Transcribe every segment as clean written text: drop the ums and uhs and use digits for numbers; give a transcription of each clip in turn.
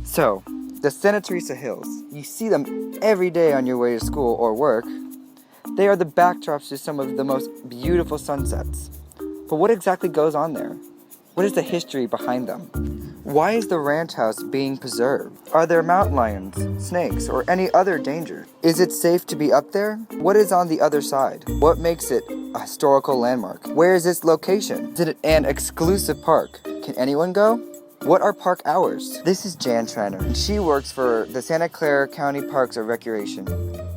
So, the Santa Teresa Hills, you see them every day on your way to school or work. They are the backdrops to some of the most beautiful sunsets. But what exactly goes on there? What is the history behind them? Why is the ranch house being preserved? Are there mountain lions, snakes, or any other danger? Is it safe to be up there? What is on the other side? What makes it a historical landmark? Where is its location? Is it an exclusive park? Can anyone go? What are park hours? This is Jan Schreiner, and she works for the Santa Clara County Parks and Recreation.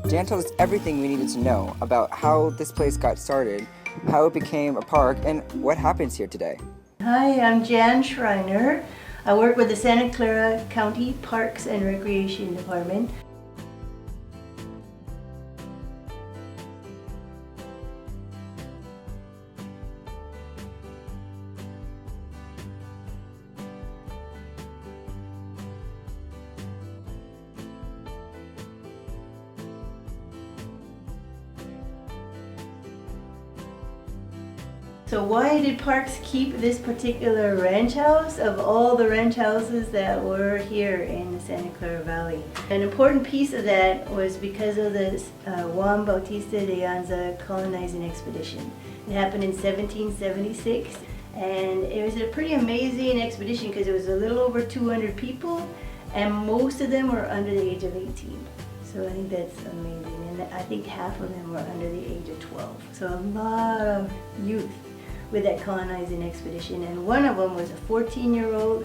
Jan told us everything we needed to know about how this place got started, how it became a park, and what happens here today. Hi, I'm Jan Schreiner. I work with the Santa Clara County Parks and Recreation Department. So why did parks keep this particular ranch house of all the ranch houses that were here in the Santa Clara Valley? An important piece of that was because of the Juan Bautista de Anza colonizing expedition. It happened in 1776, and it was a pretty amazing expedition because it was a little over 200 people, and most of them were under the age of 18. So I think that's amazing, and I think half of them were under the age of 12. So a lot of youth with that colonizing expedition, and one of them was a 14-year-old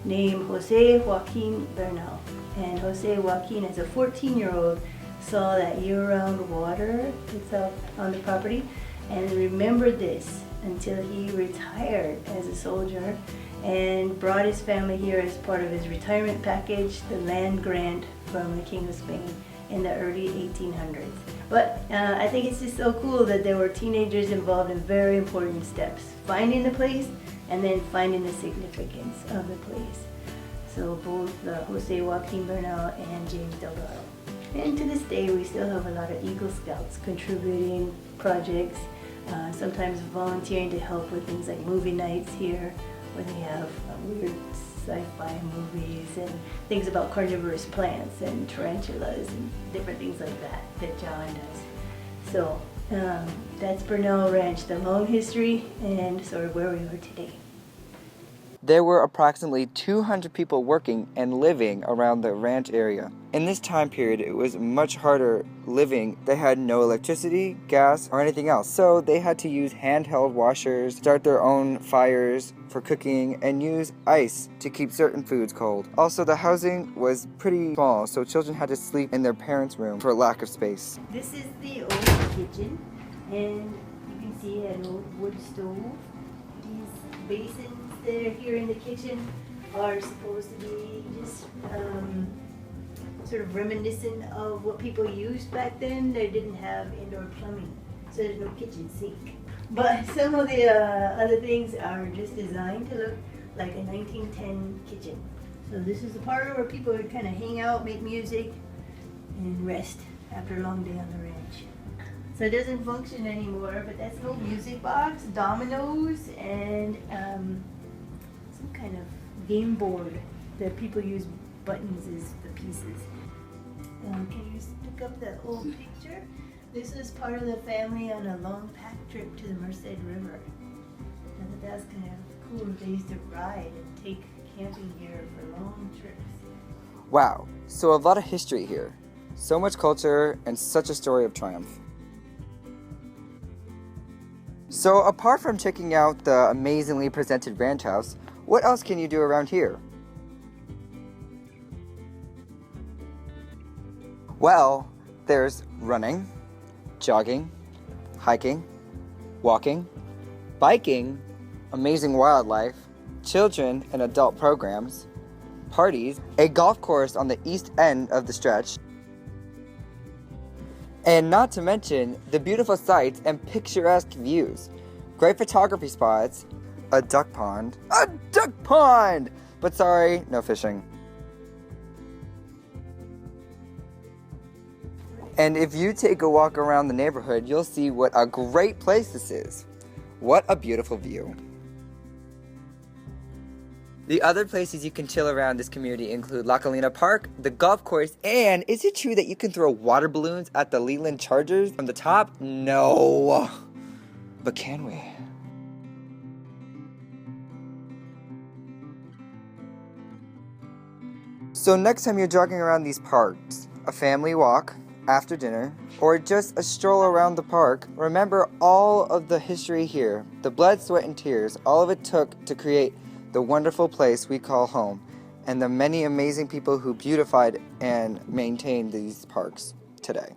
named Jose Joaquin Bernal. And Jose Joaquin, as a 14-year-old, saw that year-round water that's up on the property and remembered this until he retired as a soldier and brought his family here as part of his retirement package, the land grant from the King of Spain in the early 1800s. But I think it's just so cool that there were teenagers involved in very important steps, finding the place and then finding the significance of the place. So both Jose Joaquin Bernal and James Delgado. And to this day, we still have a lot of Eagle Scouts contributing projects, sometimes volunteering to help with things like movie nights here, where they have weird sci-fi movies and things about carnivorous plants and tarantulas and different things like that John does. So that's Bernal Ranch, the long history and sort of where we are today. There were approximately 200 people working and living around the ranch area. In this time period, it was much harder living. They had no electricity, gas, or anything else, so they had to use handheld washers, start their own fires for cooking, and use ice to keep certain foods cold. Also, the housing was pretty small, so children had to sleep in their parents' room for lack of space. This is the old kitchen, and you can see an old wood stove. These basins that are here in the kitchen are supposed to be just sort of reminiscent of what people used back then. They didn't have indoor plumbing, so there's no kitchen sink. But some of the other things are just designed to look like a 1910 kitchen. So this is the part where people would kind of hang out, make music, and rest after a long day on the ranch. So it doesn't function anymore, but that's no music box, dominoes, and some kind of game board that people use buttons as the pieces. Can you pick up the old picture? This is part of the family on a long pack trip to the Merced River. And that's kind of cool. They used to ride and take camping here for long trips. Wow, so a lot of history here. So much culture and such a story of triumph. So apart from checking out the amazingly presented ranch house, what else can you do around here? Well, there's running, jogging, hiking, walking, biking, amazing wildlife, children and adult programs, parties, a golf course on the east end of the stretch, and not to mention the beautiful sights and picturesque views, great photography spots, a duck pond, but sorry, no fishing. And if you take a walk around the neighborhood, you'll see what a great place this is. What a beautiful view. The other places you can chill around this community include La Colina Park, the golf course, and is it true that you can throw water balloons at the Leland Chargers from the top? No. But can we? So next time you're jogging around these parks, a family walk, after dinner, or just a stroll around the park, remember all of the history here, the blood, sweat, and tears, all of it took to create the wonderful place we call home, and the many amazing people who beautified and maintained these parks today.